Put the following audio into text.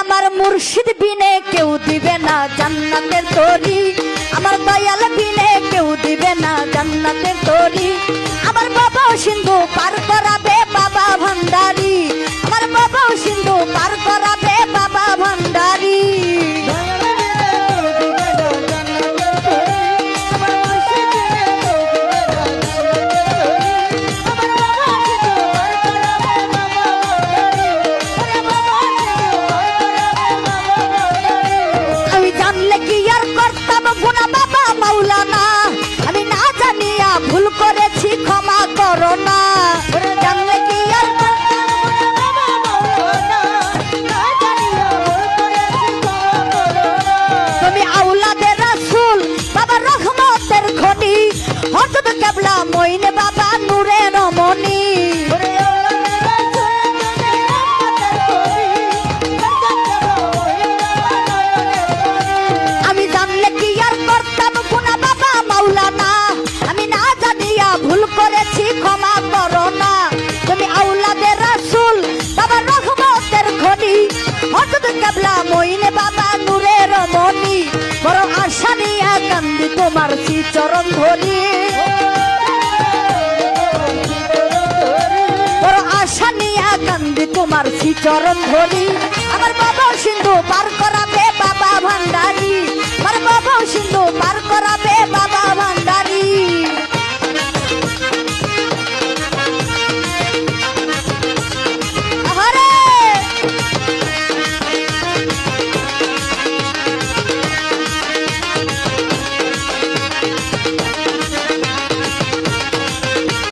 আমার মুর্শিদ বিনে কেউ দিবে না জান্নাতের তরি, আমার দয়াল বিনে কেউ দিবে না জান্নাতের তরি। আমার বাবাও সিন্ধু পার করাবে বাবা ভান্ডারি, আমার বাবাও সিন্ধু পার করাবে বাবা ভান্ডারি। আমি জানলে কি আর করতাম গুনাহ বাবা মাওলানা, আমি না জানিয়া ভুল করেছি ক্ষমা করো না। জানলে কি আর তুমি আওলাদে রাসূল বাবা রহমতের খনি, হযরত কেবলা মইনে বাবা নূরে রমণী। আমি জানলে কি আর করতাম গুনাহ বাবা মাওলানা, আমি না জানিয়া ভুল করেছি ক্ষমা করো না। তুমি আওলাদে রাসূল বাবা রহমতের খনি, হযরত কেবলা মইনে বাবা নূরে রমণী। বড় আশা নিয়া কান্দি তোমার শ্রীচরণ ধরি, বড় আশা নিয়া কান্দি তোমার শ্রীচরণ ধরি। আমার বাবা সিন্ধু পার করাবে